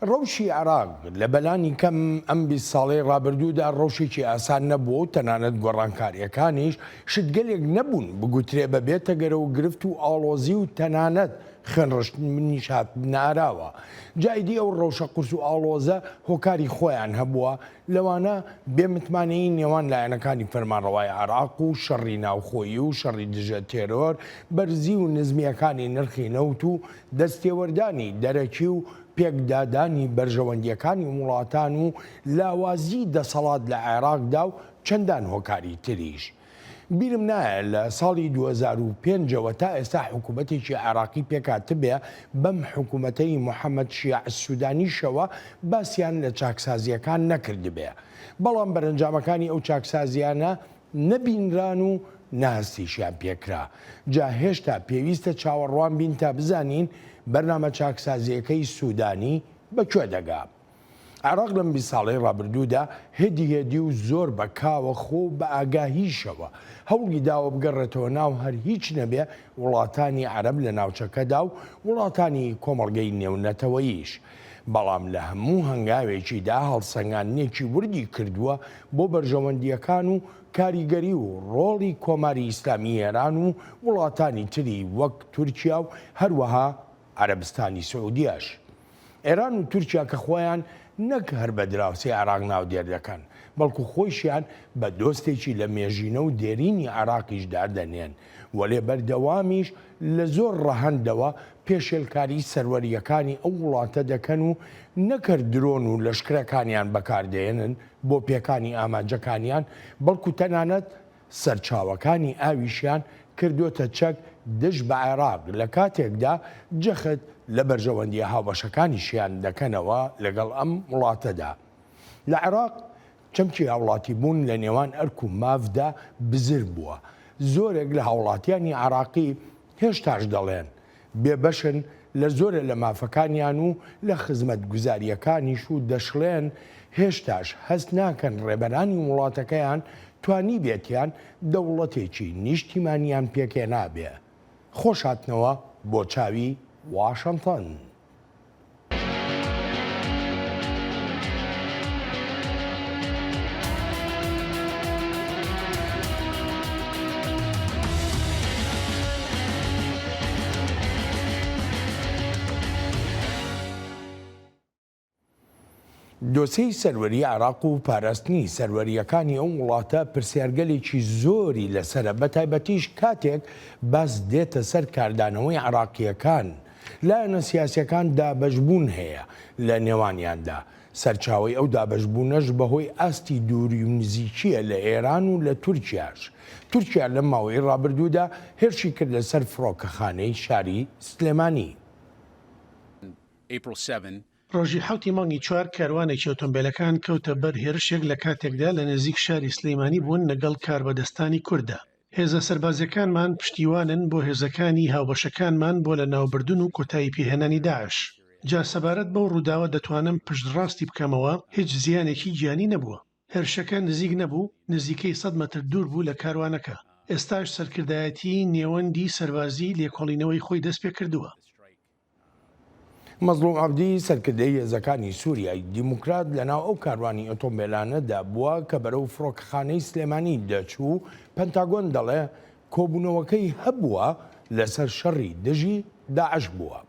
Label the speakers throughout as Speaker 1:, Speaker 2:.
Speaker 1: ڕەوشی عێراق لە بەلانی کەم ئەم 20 ساڵەی ڕابردوودا ڕەوشێکی ئاسان نەبووە و تەنانەت گۆڕانکاریەکانیش شتگەلێک نەبوون بگوترێ بەبێتە گەرە و گرفت و ئاڵۆزی و تەنانەت خوێنڕشتنیش هات ناراوە. جایدی ئەو ڕەوشە قورس و ئاڵۆزە هۆکاری خۆیان هەبووە لەوانە بێمتمانەی نێوان لایەنەکانی فەرمانڕەوای عێراق و شەڕی ناوخۆیی و شەڕی دژە تێرۆر، بەرزی و نزمیەکانی نرخی نەوت و دەستێوەردانی دەرەکی و پێکدادانی بەرژەوەندیەکانی وڵاتان و لاوازی دەسەڵات لە عێراقدا و چەندان هۆکاری تریش. بیرم نایە لە ساڵی 2005ەوە تا ئێستا حکوومەتێکی عێراقی پێکاتبێ بەم حکوومەتەی محەممەد شیع سوودانیشەوە باسییان لە چاکسازیەکان نەکردبێ، بەڵام بەرەنجامەکانی ئەو چاکسازیانە نەبینران و ناسیشیان پێکرا. جا هێشتا پێویستە چاوەڕوان بین تا بزانین بەرنامە چاکسازیەکەی سوودانی بەکوێ دەگا. عێراق لەم 20 ساڵەی ڕابردوودا هێدی و زۆر بە کاوە خۆ بە ئاگاهیشەوە هەوڵی داوە بگەڕێتەوە ناو هەر هیچ نەبێ وڵاتانی عەرەب لە ناوچەکەدا و وڵاتانی کۆمەڵگەی نێونەتەوەییش. بەڵام لە هەموو هەنگاوێکیدا هەڵسەنگاندنێکی وردی کردووە بۆ بەرژەوەندیەکان و کاریگەری و ڕۆڵی کۆماری ئیسلامی ئێران و وڵاتانی تری وەک تورکیا و هەروەها عەرەبستانی سعودیەش. ئێران و تورکیا کە خۆیان نەک هەر بە دراوسێ عێراق ناودێر دەکەن، بەڵکو خۆیشیان بە دۆستێکی لە مێژینە و دێرینی عێراقیشدا دەنێن، وەلێ بەردەوامیش لە زۆر ڕەهەندەوە پێشێلکاری سەروەریەکانی ئەو وڵاتە دەکەن و نەکرد درۆن و لەشکرەکانیان بەکاردێنن بۆ پێکانی ئامانجەکانیان، بەڵکو تەنانەت سەرچاوەکانی ئاویشیان کردوتە چەک دژ بە عێراق لە کاتێکدا جەخت لە بەرژەوەندیە هاوبەشەکانیشیان دەکەنەوە لەگەڵ ئەم وڵاتەدا. لە عێراق چەمکی هاوڵاتی بوون لە نێوان ئەرک و مافدا بزر بووە. زۆرێک لە هاوڵاتیانی عێراقی هێشتاش دەڵێن بێبەشن لە زۆرە لە مافەکانیان و لە خزمەت گوزاریەکانیش و دەشڵێن هێشتاش هەست ناکەن ڕێبەرانی وڵاتەکەیان توانی بێتیان دەوڵەتێکی نیشتیمانیان پێکێ نابێ. خۆشهاتنەوە بۆ چاوی واشنتن. دۆسەی سەروەری عێراق و پاراستنی سەروەریەکانی ئەو وڵاتە پرسیارگەلێکی زۆری لەسرە، بەتایبەتیش کاتێک باس دێتە سەر کاردانەوەی عێراقیەکان. لایەنە سیاسیەکان دابەشبوون هەیە لە نێوانیاندا. سەرچاوی ئەو دابەشبوونەش بەهۆی ئاستی دووری و نزیکیە لە ئێران و لە تورکیاش. تورکیا لە ماوەی ڕابردوودا هێرشی کرد لەسەر فڕۆکەخانەی شاری سلێمانی.
Speaker 2: ڕۆژی 7 مانگی 4 کاروانێکی ئۆتۆمبیلەکان کەوتە بەر هێرشێک لە کاتێکدا لە نزیک شاری سلەیمانی بوون لەگەڵ کاربەدەستانی کووردە. هێزە سەربازەکانمان پشتیوانن بۆ هێزەکانی هاوبەشەکانمان بۆ لە ناوبردن و کۆتایی پێهێنانی داعش. جا سەبارەت بەو ڕووداوە دەتوانم پشتڕاستی بکەمەوە هیچ زیانێکی گیانی نەبووە. هێرشەکە نزیک نەبوو، نزیکەی 100 مەتر دوور بوو لە کاروانەکە. ئێستاش سەرکردایەتی نێوەندی سەربازی لێکۆڵینەوەی خۆی دەست پێ کردووە.
Speaker 1: مەزلوم عەبدی سەرکردەی هێزەکانی سووریای دیموکرات لەناو ئەو کاروانی ئۆتۆمبیلانەدا بووە کە بەرەو فڕۆکەخانەی سلێمانی دەچوو. پەنتاگۆن دەڵێ کۆبوونەوەکەی هەبووە لەسەر شەڕی دژی داعش بووە.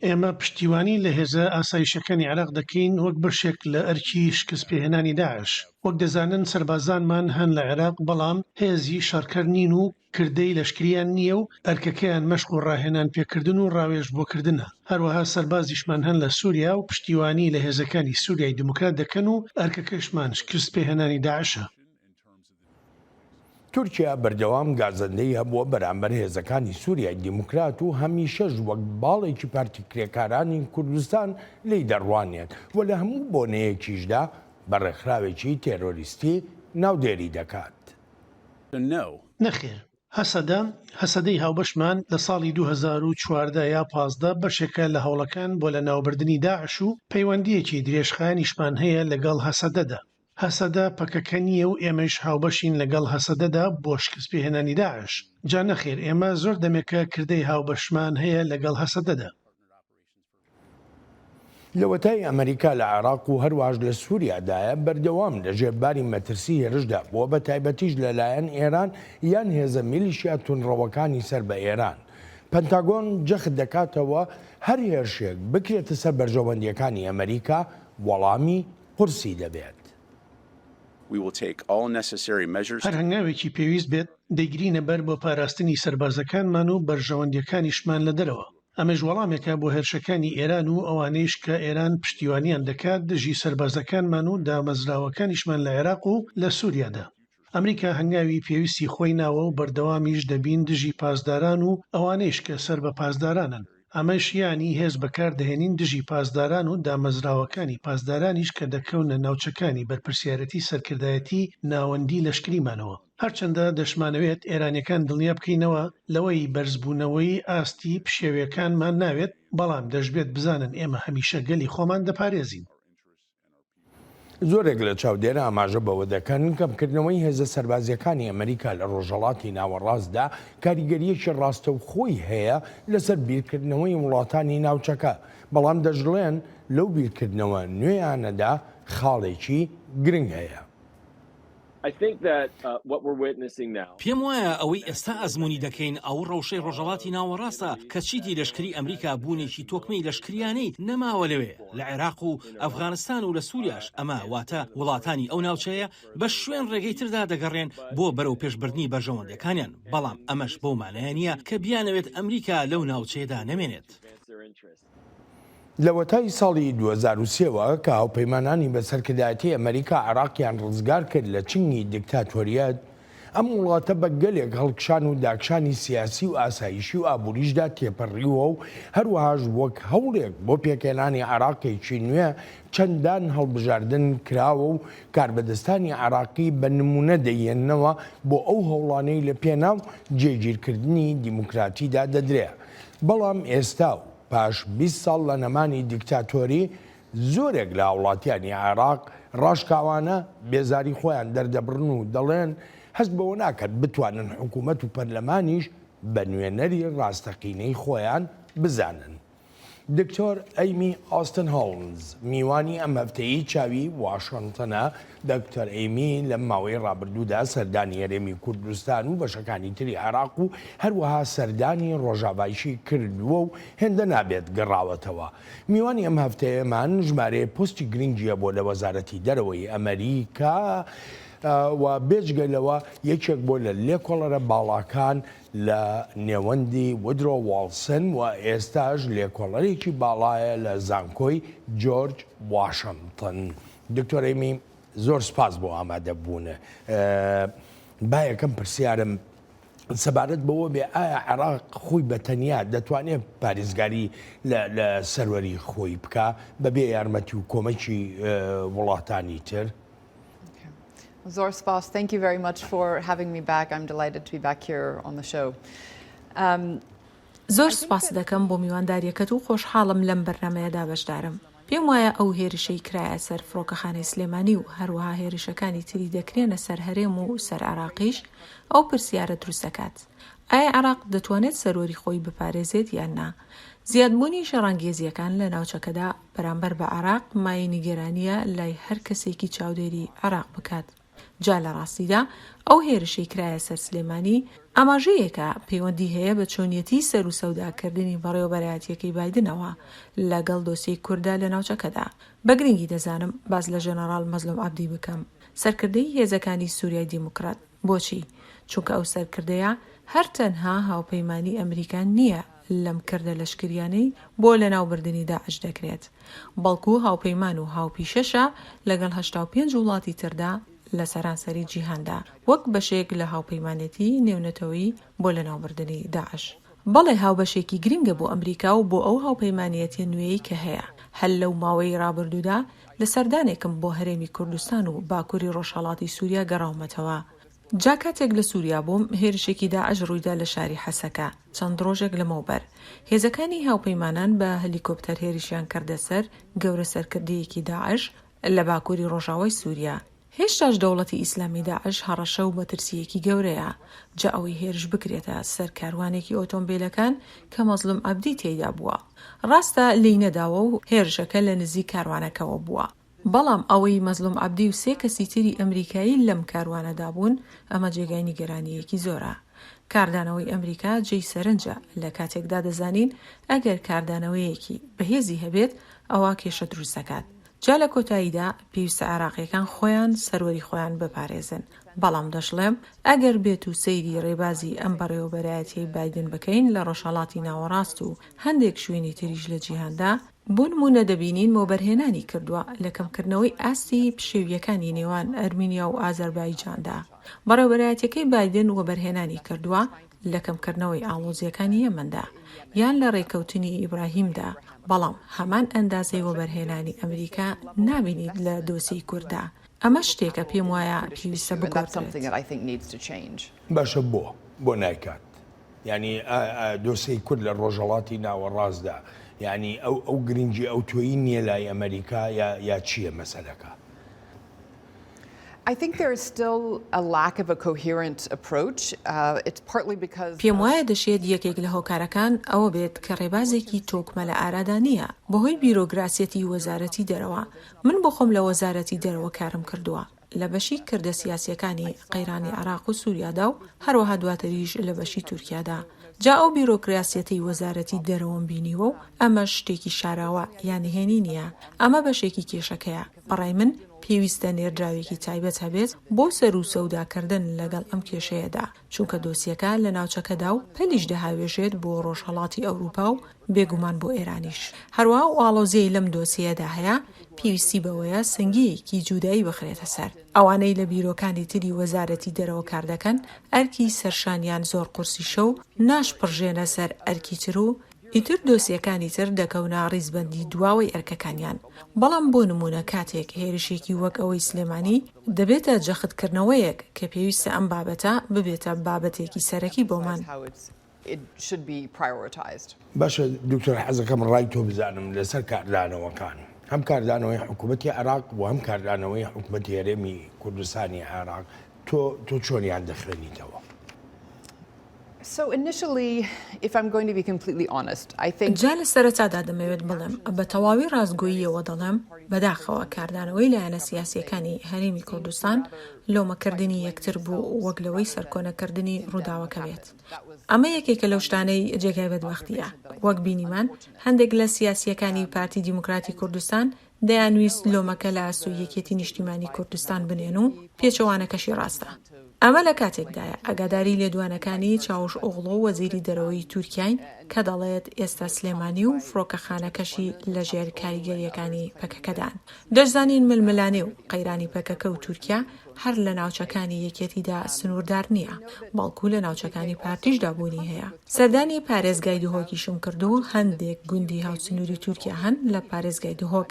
Speaker 2: ئێمە پشتیوانی لە هێزە ئاسایشەکانی عێراق دەکەین وەک بەشێک لە ئەرکی شکست پێهێنانی داعش. وەک دەزانن سەربازانمان هەن لە عێراق، بەڵام هێزی شەڕکەر نین و کردەی لەشکریان نییە و ئەرکەکەیان مەشق و ڕاهێنان پێکردن و ڕاوێژ بۆکردنە. هەروەها سەربازیشمان هەن لە سووریا و پشتیوانی لە هێزەکانی سووریای دیموکرات دەکەن و ئەرکەکەشمان شکست پێهێنانی داعشە.
Speaker 1: تورکیا بەردەوام گازەندەی هەبووە بەرامبەر هێزەکانی سووریای دیموکرات و هەمیشەش وەک باڵێکی پارتی کرێکارانی کوردستان لی دەڕوانێت و لە هەموو بۆنەیەکیشدا بە ڕێکخراوێکی تێرۆریستی ناودێری دەکات.
Speaker 2: نەخێر، هەسەدەی هاوبەشمان لە ساڵی 2014 یا 15 بەشێکە لە هەوڵەکان بۆ لە ناوبردننی داعش و پەیوەندیەکی درێژخایانیشمان هەیە لەگەڵ هەسەدەدا. هەسەدە پەکەکە نییە و ئێمەش هاوبەشین لەگەڵ هەسەدەدا بۆ شکست پێهێنانی داعش. جا نەخێر، ئێمە زۆر دەمێکە کردەی هاوبەشمان هەیە لەگەڵ هەسەدەدا.
Speaker 1: لەوەتای ئەمریکا لە عێراق و هەروەش لە سووریادایە بەردەوام لە ژێرباری مەترسی هێرشدا بووە بە تایبەتیش لەلایەن ئێران یان هێزە میلیشیا تونڕەوەکانی سەر بە ئێران. پەنتاگۆن جەخت دەکاتەوە هەر هێرشێک بکرێتە سەر بەرژەوەندیەکانی ئەمریکا وەڵامی قورسی دەبێت.
Speaker 2: هەر هەنگاوێکی پێویست بێت دەیگرینە بەر بۆ پاراستنی سەربازەکانمان و بەرژەوەندیەکانیشمان لە دەرەوە. ئەمەش وەڵامێکە بۆ هێرشەکانی ئێران و ئەوانەیش کە ئێران پشتیوانیان دەکات دژی سەربازەکانمان و دامەزراوەکانیشمان لە عێراق و لە سووریادا. ئەمریکا هەنگاوی پێویستی خۆی ناوە و بەردەوامیش دەبین دژی پاسداران و ئەوانەیش کە سەر بە پاسدارانن. ئەمەش یانی هێز بەکاردەهێنین دژی پاسداران و دامەزراوەکانی پاسدارانیش کە دەکەونە ناوچەکانی بەرپرسیارەتی سەرکردایەتی ناوەندی لەشکریمانەوە. هەرچەندە دەشمانەوێت ئێرانیەکان دڵنیا بکەینەوە لەوەی بەرزبوونەوەی ئاستی پشێویەکانمان ناوێت، بەڵام دەشبێت بزانن ئێمە هەمیشە گەلی خۆمان دەپارێزین.
Speaker 1: زۆرێک لە چاودێرە ئاماژە بەوە دەکەن کەمکردنەوەی هێزە سەربازیەکانی ئەمریکا لە ڕۆژهەڵاتی ناوەڕاستدا کاریگەریەکی ڕاستە و خۆی هەیە لەسەر بیرکردنەوەی وڵاتانی ناوچەکە، بەڵام دەژڵێن لەو بیرکردنەوە نوێیانەدا خاڵێکی گرنگ هەیە.
Speaker 3: پێم وایە ئەوەی ئێستا ئەزمموی دەکەین ئەو ڕەوشەی ڕۆژەڵاتی ناوەڕاستە کە چیتی لەشکری ئەمریکا بوونێکی تۆکمەی لەشکریانەی نەماوە لەوێ لە عێراق و ئەفغانستان و لە سووریاش. ئەمە واتە وڵاتانی ئەو ناوچەیە بە شوێن ڕێگەی تردا دەگەڕێن بۆ بەرەو پێشبردننی بەرژەوەندەکانیان، بەڵام ئەمەش بەو مانایە نیە کە بیانەوێت ئەمریکا لەو ناوچەیەدا نەمێنێت.
Speaker 1: لە وەتای ساڵی 2023ەوە کە هاوپەیمانانی بەسەرکردایەتی ئەمریکا عێراقیان ڕزگار کرد لە چنگی دیکتاتۆریەت، ئەم وڵاتە بە گەلێک هەڵکشان و داکشانی سیاسی و ئاسایشی و ئابووریشدا تێپەڕیوە و هەروەهاش وەک هەوڵێک بۆ پێکێنانی عێراقێکی نوێ چەندان هەڵبژاردن کراوە و کاربەدەستانی عێراقی بە نمونە دەیەنەوە بۆ ئەو هەوڵانەی لە پێناو جێگیرکردنی دیموکراتیدا دەدرێت. بەڵام ئێستا و پاش 20 ساڵ لە نەمانی دیکتاتۆری زۆرێک لە وڵاتیانی عێراق ڕاشکاوانە بێزاری خۆیان دەردەبڕن و دەڵێن هەست بەوە ناکات بتوانن حکوومەت و پەرلەمانیش بە نوێنەری ڕاستەقینەی خۆیان بزانن. دکتۆر ئەیمی ئاستن هۆڵمز میوانی ئەم هەفتەیی چاوی واشنتنە. دکتۆر ئەیمی لە ماوەی ڕابردوودا سەردانی هەرێمی کوردستان و بەشەکانی تری عێراق و هەروەها سەردانی ڕۆژاوایشی کردووە و هێندە نابێت گەڕاوەتەوە. میوانی ئەم هەفتەیەمان ژمارەیە پۆستی گرنگیە بۆ لە وەزارەتی دەرەوەی ئەمریکا و بێجگەلەوە یەکێک بۆ لە لێکۆڵەرە باڵاکان لە نێوەندی وودرۆ واڵسن و ئێستاش لێکۆڵەرێکی باڵایە لە زانکۆی جۆرج واشنتن. دکتۆر ئەیمی زۆر سپاس بۆ ئامادەبوونە. با یەکەم پرسیارم سەبارەت بەوە بێ ئایا عێراق خۆی بەتەنیا دەتوانێت پارێزگاری لە سەروەری خۆی بکە بەبێ یارمەتی و کۆمەکی وڵاتانی تر؟
Speaker 4: Zor Spas, thank you very much for having me back. I'm delighted to be back here on the show.
Speaker 5: زۆر سپاس دەکەم بۆ میوانداریەکەت و خۆشحاڵم لەم بەرنامەیەدا بەشدارم. پێم وایە ئەو هێرشەی کرایە سەر فڕۆکەخانەی سلێمانی و هەروەها هێرشەکانی تری دەکرێنە سەر هەرێم و سەر عێراقیش ئەو پرسیارە دروست دەکات. ئایا عێراق دەتوانێت سەروەری خۆی بپارێزێت یان نا؟ زیادبوونی شەڕانگێزیەکان لە ناوچەکەدا بەرامبەر بە عێراق مای نیگەرانیە لای هەر کەسێکی چاودێری عێراق بکات. جا لە ڕاستیدا ئەو هێرشەی کرایە سەر سلێمانی ئاماژەیەکە پەیوەندی هەیە بە چۆنیەتی سەر و سەوداکردنی بەڕێوەبەرایەتیەکەی بایدنەوە لەگەڵ دۆسیەی کووردا لە ناوچەکەدا. بە گرنگی دەزانم باز لە ژەنەڕاڵ مەزلوم عەبدی بکەم، سەرکردەی هێزەکانی سووریای دیموکرات. بۆچی؟ چونکە ئەو سەرکردەیە هەر تەنها هاوپەیمانی ئەمریکان نییە لەم کردە لەشکریانەی بۆ لەناوبردننی داعش دەکرێت، بەڵکو هاوپەیمان و هاوپیشەشە لەگەڵ 85 وڵاتی تردا لە سەرانسەری جیهاندا وەک بەشێک لە هاوپەیمانێتی نێونەتەوەی بۆ لەناوبردننی داعش. بەڵێ هاوبەشێکی گرنگە بۆ ئەمریکا و بۆ ئەو هاوپەیمانیەتی نوێی کە هەیە. هەل لەو ماوەی ڕابردوودا لە سەردانێکم بۆ هەرێمی کوردستان و باکووری ڕۆژهەڵاتی سووریا گەڕاومەتەوە. جا کاتێک لە سووریا بووم هێرشێکی داعش ڕوویدا لە شاری حەسەکە. چەند ڕۆژێک لەمەوبەر هێزەکانی هاوپەیمانان بە هەلیکۆپتەر هێرشیان کردە سەر گەورە سەرکردەیەکی داعش لە باکووری ڕۆژاوای سووریا. هێشتاش دەوڵەتی ئیسلامی داعش هەڕەشە و مەترسیەکی گەورەیە جا ئەوەی هێرش بکرێتە سەر کاروانێکی ئۆتۆمبیلەکان کە مەزلوم عەبدی تێیدا بووە. ڕاستە لی نەداوە و هێرشەکە لە نزیک کاروانەکەوە بووە. بەڵام ئەوەی مەزلوم عەبدی و 3 کەسی تری ئەمریکایی لەم کاروانەدا بوون ئەمە جێگای نیگەرانیەکی زۆرە. کاردانەوەی ئەمریکا جێی سەرنجە لە کاتێکدا دەزانین ئەگەر کاردانەوەیەکی بەهێزی هەبێت ئەوە کێشە دروست دەکات. جا لە کۆتاییدا پێویستە عێراقیەکان خۆیان سەروەری خۆیان بپارێزن. بەڵام دەشڵێم ئەگەر بێت و سەیری ڕێبازی ئەم بەڕێوەبەرایەتی بایدن بکەین لە ڕۆژهەڵاتی ناوەڕاست و هەندێک شوێنی تریش لە جیهاندا بوونمونە دەبینین مۆبەرهێنانی کردووە لە کەمکردنەوەی ئاستی پشێویەکانی نێوان ئەرمینیا و ئازەربایجاندا. بەڕێوەبەرایەتەکەی بایدن وەبەرهێنانی کردووە لە کەمکردنەوەی ئاڵۆزیەکانی یەمەندا یان لە ڕێکەوتنی ئیبراهیمدا. بەڵام هەمان ئەندازەی وەبەرهێنانی ئەمریکا نابینیت لە دۆسەی کووردا. ئەمە شتێکە پێم وایە پێویستە بگۆڕێت.
Speaker 1: باشە بۆ نایکات. یعنی دۆسەی کورد لە ڕۆژهەڵاتی ناوەڕاستدا یعنی ئەو گرنگی ئەو تۆیی نییە لای ئەمریکا یا چییە مەسەلەکە؟
Speaker 4: I think there is still a lack of a coherent approach. It's partly because
Speaker 5: پێم وایە دەشێت یەکێک لە هۆکارەکان ئەوە بێت کە ڕێبازێکی تۆکمە لە ئارادا نییە بەهۆی بیرۆگراسیەتی وەزارەتی دەرەوە. من بۆ خۆم لە وەزارەتی دەرەوە کارم کردووە لە بەشی کردە سیاسیەکانی قەیرانی عێراق و سووریادا و هەروەها دواتریش لە بەشی تورکیادا. جا ئەو بیرۆکراسیەتی وەزارەتی دەرەوەم بینیوە و ئەمە شتێکی شاراوە یان نهێنی نییە. ئەمە بەشێکی کێشەکەیە. بەڕای من پێویستە نێردراوێکی تایبەت هەبێت بۆ سەر و سەوداکردن لەگەڵ ئەم کێشەیەدا چونکە دۆسیەکە لە ناوچەکەدا و پەلیش دەهاوێژێت بۆ ڕۆژهەڵاتی ئەوروپا و بێگومان بۆ ئێرانیش. هەروەها ئاڵۆزیەی لەم دۆسیەدا هەیە پێویستی بەوەیە سنگیەکی جوودایی بخرێتە سەر. ئەوانەی لە بیرۆکانی تری وەزارەتی دەرەوە کار دەکەن ئەرکی سەرشانیان زۆر قورسی شە و ناشپڕژێنە سەر ئەرکی تر و ئیتر دۆسیەکانی تر دەکەونە ڕیزبەندی دواوەی ئەرکەکانیان. بەڵام بۆ نمونە کاتێک هێرشێکی وەک ئەوەی سلێمانی دەبێتە جەختکردنەوەیەک کە پێویستە ئەم بابەتە ببێتە بابەتێکی سەرەکی بۆمان.
Speaker 1: باشە دکتۆر حەزەکەم ڕای تۆ بزانم لەسەر کاردانەوەکان هەم کاردانەوەی حکوومەتی عێراق و هەم کاردانەوەی حکوومەتی هەرێمی کوردستانی عێراق تۆ چۆنیان دەخوێنیتەوە؟
Speaker 4: So initially, if I'm going to be completely honest, I think
Speaker 5: جا لە سەرەتادا دەمەوێت بڵێم بە تەواوی ڕاستگۆییەوە دەڵێم بەداخەوە کاردانەوەی لایەنە سیاسیەکانی هەرێمی کوردستان لۆمەکردنی یەکتر بوو وەک لەوەی سەرکۆنەکردنی ڕووداوەکە بێت. ئەمە یەکێکە لەو شتانەی جێگای بەدبەختیە. وەک بینیمان هەندێک لە سیاسیەکانی پارتی دیموکراتی کوردستان دەیانویست لۆمەکە لە ئاسوودیەکێتی نیشتیمانی کوردستان بنێن و پێچەوانەکەشی ڕاستە. ئەمە لە کاتێکدایە ئەگاداری لێدوانەکانی چاوش ئۆغڵۆ وەزیری دەرەوەی تورکیاین کە دەڵێت ئێستا سلێمانی و فڕۆکەخانەکەشی لە ژێر کاریگەریەکانی پەکەکەدان. دەشزانین ململانێ و قەیرانی پەکەکە و تورکیا هەر لە ناوچەکانی یەکێتیدا سنووردار نییە بەڵکو لە ناوچەکانی پارتیشدا بوونی هەیە. سەردانی پارێزگای دهۆکیشم کردو و هەندێک گوندی هاوسنووری تورکیا هەن لە پارێزگای دهۆک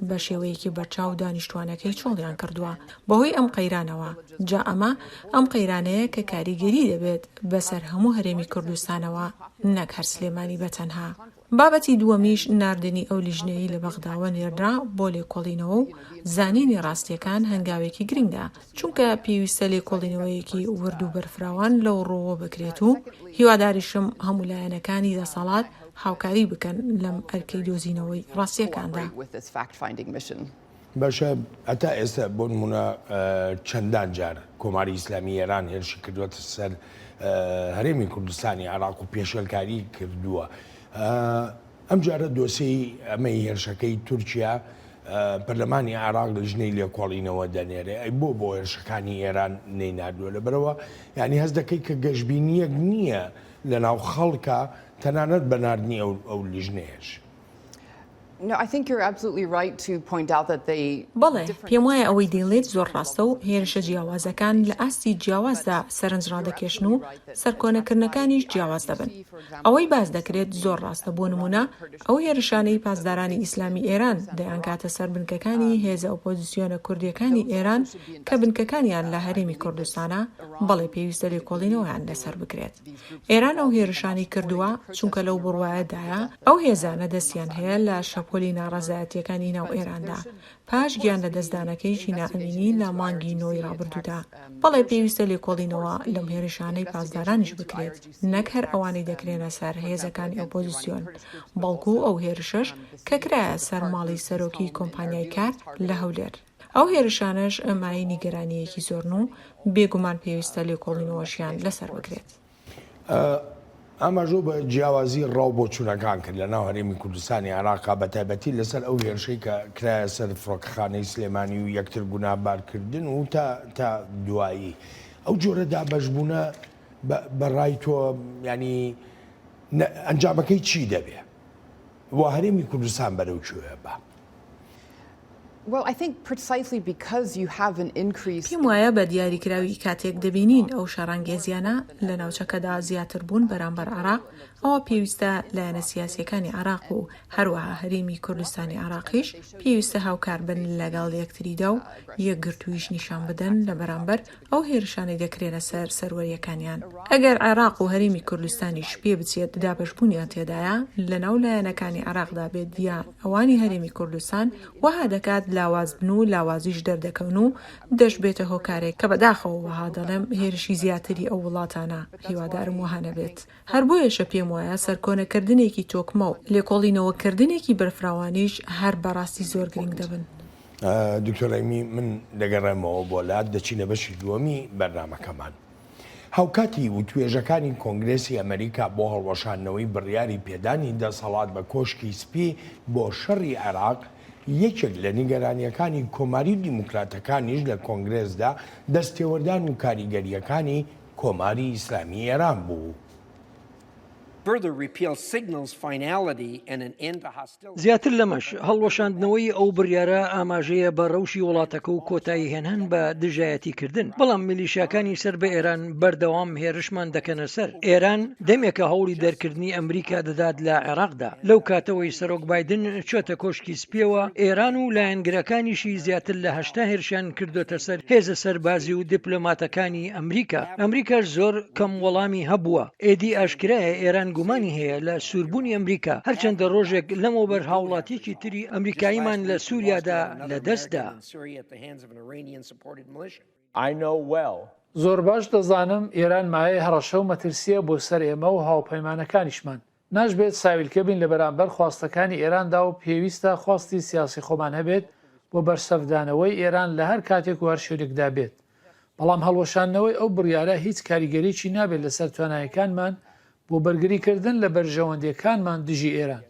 Speaker 5: بە شێوەیەکی بەرچاو دانیشتوانەکەی چۆڵیان کردووە بەهۆی ئەم قەیرانەوە. جا ئەم قەیرانەیە کە کاریگەری دەبێت بەسەر هەموو هەرێمی کوردستانەوە نەک هەر سلێمانی بەتەنها. بابەتی دووەمیش ناردنی ئەو لیژنەیە لە بەغداوە نێردرا بۆ لێکۆڵینەوە و زانینی ڕاستیەکان هەنگاوێکی گرنگدا چونکە پێویستە لێکۆڵینەوەیەکی ورد و بەرفراوان لەو ڕۆوە بکرێت و هیواداریشم هەموو لایەنەکانی دەسەڵات هاوکاری بکەن لەم ئەرکەی دۆزینەوەی ڕاستیەکاندا.
Speaker 1: باشە ئەتا ئێستا بۆ نمونە چەندان جار کۆماری ئیسلامی ئێران هێرشی کردووەتە سەر هەرێمی کوردستانی عێراق و پێشێلکاری کردووە. ئەم جارە دۆسەی ئەمەی هێرشەکەی تورکیا پەرلەمانی عێراق لە ژنەی لێکۆڵینەوە دەنێرێ ئەی بۆ هێرشەکانی ئێران نەیناردووە لەبەرەوە یعنی هەست دەکەی کە گەشتبینیەک نییە لە ناو خەڵکە تەنانەت بەناردنی ئەو لیژنەیەش.
Speaker 4: No, I think you're absolutely right to point out that they
Speaker 5: بەڵێ پێم وایە ئەوەی دەیڵێت زۆر ڕاستە و هێرشە جیاوازەکان لە ئاستی جیاوازدا سەرنج ڕادەکێشن و سەرکۆنەکردنەکانیش جیاواز دەبن. ئەوەی باز دەکرێت زۆر ڕاستە بۆ نمونە ئەو هێرشانەی پاسدارانی ئیسلامی ئێران دەیانکاتە سەر بنکەکانی هێزە ئۆپۆزیسیۆنە کوردیەکانی ئێران کە بنکەکانیان لە هەرێمی کوردستانە بەڵێ پێویستە لێکۆڵینەوەیان لەسەر بکرێت. ئێران ئەو هێرشانی کردووە چونکە لەو بڕوایەدایە ئەو هێزانە دەستیان هەیە لە پۆلی ناڕەزایەتیەکانی ناو ئێراندا پاش گیان لە دەستدانەکەی ژینا ئەمینی لە مانگی نۆی ڕابردوودا. بەڵێ پێویستە لێکۆڵینەوە لەم هێرشانەی پاسدارانیش بکرێت، نەک هەر ئەوانەی دەکرێنە سەر هێزەکانی ئۆپۆزیسیۆن، بەڵکو ئەو هێرشش کە کرایە سەر ماڵی سەرۆکی کۆمپانیای کار لە هەولێر. ئەو هێرشانەش ئەمای نیگەرانیەکی زۆرن و بێگومان پێویستە لێکۆڵینەوەشیان لەسەر بکرێت.
Speaker 1: ئاماژۆ بە جیاوازی ڕاو بۆ چوونەکان کرد لە ناو هەرێمی کوردستانی عێراقا بە تایبەتی لەسەر ئەو هێرشەی کە کرایە سەر فڕۆکەخانەی سلێمانی و یەکتر گونابارکردن و تا دوایی ئەو جۆرە دابەشبوونە بەڕای تۆ ینی ئەنجامەکەی چی دەبێ بۆ هەرێمی کوردستان بەرەو کوێ بە؟
Speaker 4: Well, I think precisely because you have an increase.
Speaker 5: پێم وایە بە دیاریکراوی کاتێک دەبینین ئەو شەڕانگێزیانە لە ناوچەکەدا زیاتر بوون بەرامبەر عێراق، ئەوە پێویستە لایەنە سیاسیەکانی عێراق و هەروەها هەرێمی کوردستانی عێراقیش پێویستە هاوکار بن لەگەڵ یەکتریدا و یەکگرتوویش نیشان بدەن لە بەرامبەر ئەو هێرشانەی دەکرێنە سەر سەروەریەکانیان. ئەگەر عێراق و هەرێمی کوردستانیش پێ بچێت دابەشبوونیان تێدایە لەناو لایەنەکانی عێراقدا بێت دیان ئەوانی هەرێمی کوردستان وەها دەکات لاوازبن و لاوازیش دەردەکەون و دەشبێتە هۆکارێک کە بەداخەوە وەها دەڵێم هێرشی زیاتری ئەو وڵاتانە هیوادارم وەها نەبێت. هەر بۆیەشە پێم وایە سەرکۆنەکردنێکی تۆکمە و لێکۆڵینەوەکردنێکی بەرفراوانیش هەر بەڕاستی زۆر گرنگ دەبن.
Speaker 1: دکتۆر ئەیمی من دەگەڕێمەوە بۆ لات دەچینە بەشی دووەمی بەرنامەکەمان. هاوکاتی و توێژەکانی کۆنگرێسی ئەمریکا بۆ هەڵوەشاندنەوەی بڕیاری پێدانی دەسەڵات بە کۆشکی سپی بۆ شەڕی عێراق یەکێک لە نیگەرانیەکانی کۆماری دیموکراتەکانیش لە کۆنگرێسدا دەستێوەردان و کاریگەریەکانی کۆماری ئیسلامی ئێران بوو.
Speaker 6: زیاتر لەمەش هەڵوەشاندنەوەی ئەو بڕیارە ئاماژەیە بە ڕەوشی وڵاتەکە و کۆتایی هێنان بە دژایەتیکردن، بەڵام میلیشیاکانی سەر بە ئێران بەردەوام هێرشمان دەکەنە سەر. ئێران دەمێکە هەوڵی دەرکردنی ئەمریکا دەدات لە عێراقدا. لەو کاتەوەی سەرۆک بایدن چۆتە کۆشکی سپیەوە، ئێران و لایەنگرەکانیشی زیاتر لە 80 هێرشیان کردوتە سەر هێزە سەربازی و دیپلۆماتەکانی ئەمریکا. ئەمریکاش زۆر کەم وەڵامی هەبووە. ئێدی ئاشکرایە ئێران گومانی هەیە لە سووربوونی ئەمریکا، هەرچەندە ڕۆژێک لەمەوبەر هاوڵاتیەکی تری ئەمریکاییمان لە سووریادا لەدەستدا.
Speaker 7: زۆر باش دەزانم ئێران مایە هەڕەشە و مەترسیە بۆ سەر ئێمە و هاوپەیمانەکانیشمان. ناژبێت ساویلکە بین لە بەرامبەر خواستەکانی ئێراندا و پێویستە خواستی سیاسی خۆمان هەبێت بۆ بەرسەفدانەوەی ئێران لە هەر کاتێک و هەر شوێنێکدا بێت. بەڵام هەڵوەشاندنەوەی ئەو بڕیارە هیچ کاریگەریی نابێت لەسەر توانایەکانمان بۆ بەرگریکردن لە بەرژەوەندەکانمان دژی ئێران.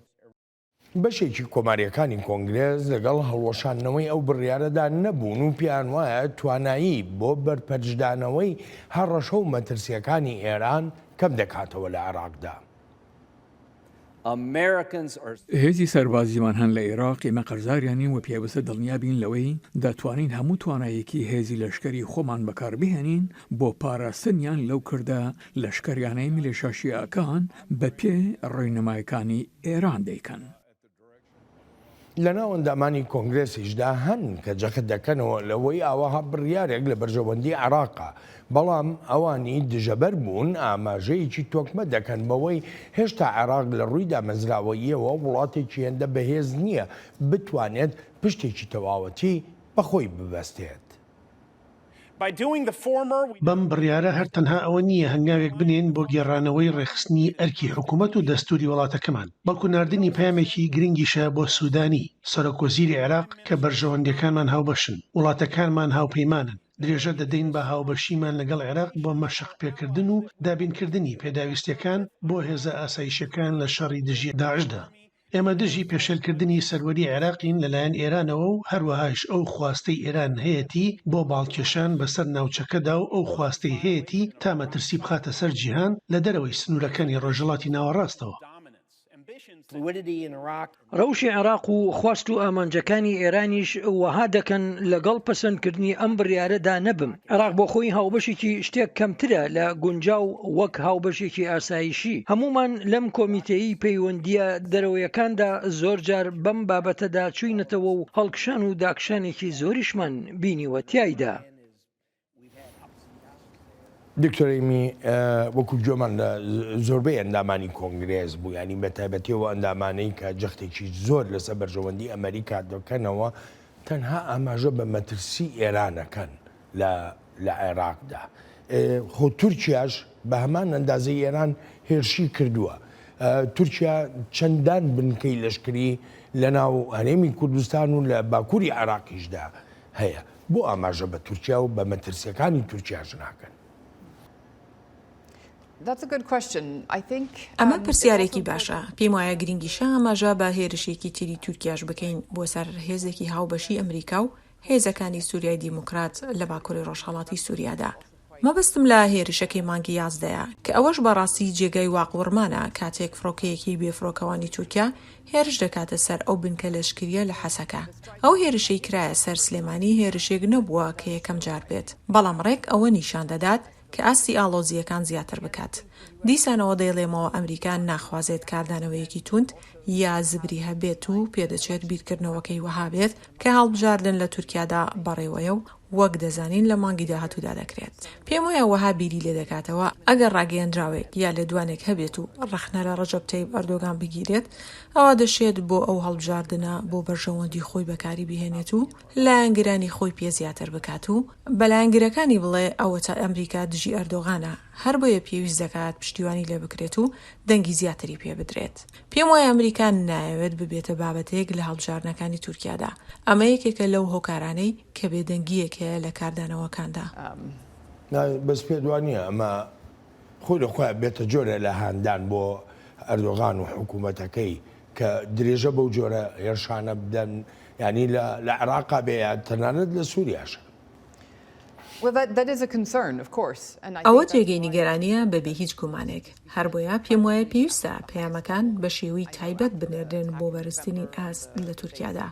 Speaker 1: بەشێکی کۆماریەکانی کۆنگرێز لەگەڵ هەڵوەشاندنەوەی ئەو بڕیارەدا نەبوون و پیان وایە توانایی بۆ بەرپەرجدانەوەی هەڕەشە و مەترسیەکانی ئێران کەم دەکاتەوە لە عێراقدا.
Speaker 8: هێزی سەربازیمان هەن لە عێراق ئێمە قەرزاریانین و پێوەستە دڵنیابین لەوەی دەتوانین هەموو توانایەکی هێزی لەشکری خۆمان بەکاربهێنین بۆ پاراستنیان لەو کردە لەشکریانەی میلیشیا شیعەکان بە پێ ڕێنمایەکانی ئێران دەیکەن.
Speaker 1: لە ناو ئەندامانی کۆنگرێسیشدا هەن کە جەخت دەکەنەوە لەوەی ئاواها بڕیارێک لە بەرژەوەندی عێراقا، بەڵام ئەوانی دژەبەر بوون ئاماژەیەکی تۆکمە دەکەن بەوەی هێشتا عێراق لە ڕووی دامەزراوەییەوە وڵاتێکی هێندە بەهێز نییە بتوانێت پشتێکی تەواوەتی بەخۆی ببەستێت.
Speaker 2: بەم بڕیارە هەر تەنها ئەوە نییە هەنگاوێک بنێن بۆ گێڕانەوەی ڕێخستنی ئەرکی حکوومەت و دەستوری وڵاتەکەمان، بەڵکو ناردنی پامێکی گرنگیشە بۆ سوودانی سەرۆکوەزیری عێراق کە بەرژەوەندەکانمان هاوبەشن، وڵاتەکانمان هاوپەیمانن. درێژە دەدەین بە هاوبەشیمان لەگەڵ عێراق بۆ مەشق پێکردن و دابینکردنی پێداویستیەکان بۆ هێزە ئاسایشەکان لە شەڕی دژی داعشدا. ئێمە دژی پێشێلکردنی سەروەری عێراقین لەلایەن ئێرانەوە و هەروەهاش ئەو خواستەی ئێران هەیەتی بۆ باڵکێشان بەسەر ناوچەکەدا و ئەو خواستەی هەیەتی تا مەترسی بخاتە سەر جیهان لە دەرەوەی سنوورەکانی ڕۆژهەڵاتی ناوەڕاستەوە.
Speaker 6: ڕەوشی عێراق و خواست و ئامانجەکانی ئێرانیش وەها دەکەن لەگەڵ پەسەندکردنی ئەم بڕیارەدا نەبم. عێراق بۆ خۆی هاوبەشێکی شتێک کەمترە لە گونجاو وەک هاوبەشێکی ئاسایشی. هەمومان لەم کۆمیتەیی پەیوەندیە دەرەوەیەکاندا زۆر جار بەم بابەتەدا چووینەتەوە و هەڵکشان و داکشانێکی زۆریشمان بینیوە تایدا.
Speaker 1: دکتۆرێمی وەکو گوێمان لە زۆربەی ئەندامانی کۆنگرێز بوو ینی بەتایبەتیەوە ئەندامانەی کە جەختێکی زۆر لەسەر بەرژەوەندی ئەمریکا دەکەنەوە تەنها ئاماژە بە مەترسی ئێرانەکەن لە عێراقدا. خۆ تورکیاش بە هەمان ئەندازەی ئێران هێرشی کردووە. تورکیا چەندان بنکەی لەشکری لە ناو هەرێمی کوردستان و لە باکووری عێراقیشدا هەیە. بۆ ئاماژە بە تورکیا و بە مەترسیەکانی تورکیاش ناکەن.
Speaker 5: ئەمە پرسیارێکی باشە. پێم وایە گرنگیشە ئاماژە بە هێرشێکی تری تورکیاش بکەین بۆ سەر هێزێکی هاوبەشی ئەمریکا و هێزەکانی سووریای دیموکرات لە باکووری ڕۆژهەڵاتی سووریادا. مەبەستم لە هێرشەکەی مانگی 11 کە ئەوەش بەڕاستی جێگەی واقوڕمانە کاتێک فڕۆکەیەکی بێفرۆکەوانی تورکیا هێرش دەکاتە سەر ئەو بنکە لەشکریە لە حەسەکە. ئەو هێرشەی کرایە سەر سلێمانی هێرشێک نەبووە کە یەکەم جار بێت، بەڵام ڕێک ئەوە نیشان دەدات کە ئاستی ئاڵۆزیەکان زیاتر بکات. دیسانەوە دەیڵێمەوە ئەمریکان ناخوازێت کاردانەوەیەکی توند یا زبری هەبێت و پێدەچێت بیرکردنەوەکەی وەها بێت کە هەڵبژاردن لە تورکیادا بەڕێوەیە و وەک دەزانین لە مانگی داهاتوودا دەکرێت. پێم وایە وەها بیری لێ دەکاتەوە ئەگەر ڕاگەیەنراوێک یا لێدوانێک هەبێت و ڕەخنە لە ڕەجەب تەیب ئەردۆغان بگیرێت، ئەوە دەشێت بۆ ئەو هەڵبژاردنە بۆ بەرژەوەندی خۆی بەکاری بهێنێت و لایەنگرانی خۆی پێ زیاتر بکات و بە لایەنگرەکانی بڵێ ئەوە تا ئەمریکا دژی ئەردۆغانە، هەر بۆیە پێویست دەکات پشتیوانی لێ بکرێت و دەنگی زیاتری پێ بدرێت. پێم وایە ئەمریکان نایەوێت ببێتە بابەتێک لە هەڵبژاردنەکانی تورکیادا. ئەمە یەکێکە لەو هۆکارانەی کە بێدەنگیەکە لە کاردانەوەکاندا.
Speaker 1: بەس پێدوانیە ئەمە خۆی لەخۆی بێتە جۆرە لە هاندان بۆ ئەردۆغان و حکوومەتەکەی کە درێژە بەو جۆرە هێرشانە بدەن، ینی لە عێراقا بێ تەنانەت لە سووریاش.
Speaker 5: ئەوە جێگەی نیگەرانیە بەبێ هیچ گومانێک. هەر بۆیە پێم وایە پێویستە پەیامەکان بە شێوەی تایبەت بنێردرێن بۆ بەرزترینی ئاست لە تورکیادا.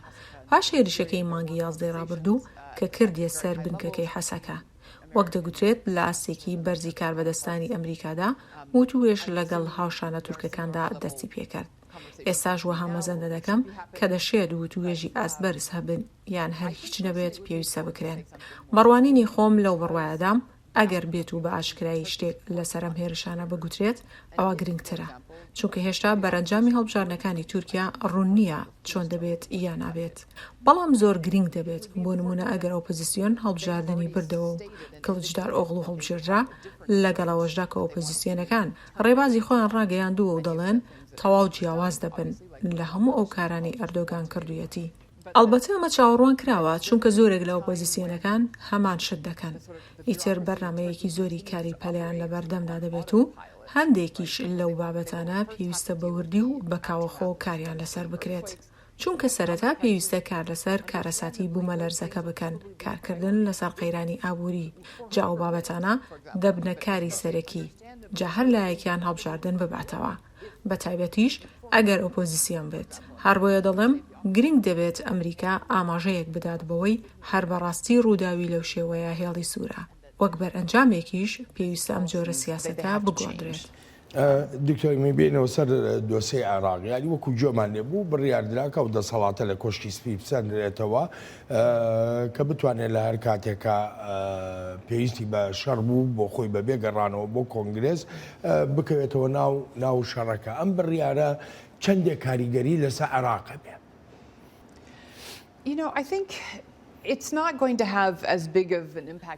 Speaker 5: پاش هێرشەکەی مانگی 11 ڕابردوو کە کردیە سەر بنکەکەی حەسەکە. وەک دەگوترێت لە ئاستێکی بەرزی کاربەدەستانی ئەمریکادا وتوێش لەگەڵ هاوشانە تورکەکاندا دەستی پێکرد. ئێستاش وەها مەزەندە دەکەم کە دەشێت وتوێژی ئاست بەرز هەبن یان هەر هیچ نەبێت پێویستە بکرێن. بڕوانینی خۆم لەو بڕوایەدام ئەگەر بێت و بە ئاشکرایی شتێک لە سەرم هێرشانە بگوترێت ئەوە گرنگترە، چونکە هێشتا بەرەنجامی هەڵبژاردنەکانی تورکیا ڕوون نییە چۆن دەبێت یان نابێت، بەڵام زۆر گرنگ دەبێت. بۆ نمونە ئەگەر ئۆپۆزیسیۆن هەڵبژاردننی بردەوە و کڵجدار ئۆغڵ و هەڵبژێردرا، لەگەڵەوەشدا کە ئۆپۆزیسیۆنەکان ڕێبازی خۆیان ڕاگەیاندووە و دەڵێن تەواو جیاواز دەبن لە هەموو ئەو کارانی ئەردۆگان کردوویەتی. ئەلبەتە ئەمە چاوەڕوان کراوە چونکە زۆرێک لە ئۆپۆزیسیۆنەکان هەمان شت دەکەن. ئیتر بەرنامەیەکی زۆری کاری پەلیان لە بەردەمدا دەبێت و هەندێکیش لەو بابەتانە پێویستە بەوردی و بەکاوەخۆ کاریان لەسەر بکرێت. چونکە سەرەتا پێویستە کار لەسەر کارەساتی بوومەلەرزەکە بکەن، کارکردن لەسەر قەیرانی ئابووری، جا ئەو بابەتانە دەبنە کاری سەرەکی، جا هەر لایەکیان هەڵبژاردن بباتەوە، بە تایبەتیش ئەگەر ئۆپۆزیسیۆن بێت. هەر بۆیە دەڵێم گرنگ دەبێت ئەمریکا ئاماژەیەک بدات بەوەی هەر بەڕاستی ڕووداوی لەو شێوەیە هێڵی سوورە، وەک بەرئەنجامێکیش پێویستە ئەم جۆرە سیاسەتە بگۆدرێت.
Speaker 1: دکتۆری بێنەوە سەر دۆسەی عێراقی ینی وەکو جۆمان لێبوو بڕیاردراکە و دەسەڵاتە لە کۆشتی سپی بسەندرێتەوە کە بتوانێت لە هەر کاتێکە پێویستی بە شەڕ بوو بۆ خۆی بەبێ گەڕانەوە بۆ کۆنگرێز بکەوێتەوە ناو شەڕەکە. ئەم بڕیارە چەندێک کاریگەری لەسەر عێراقە بێ.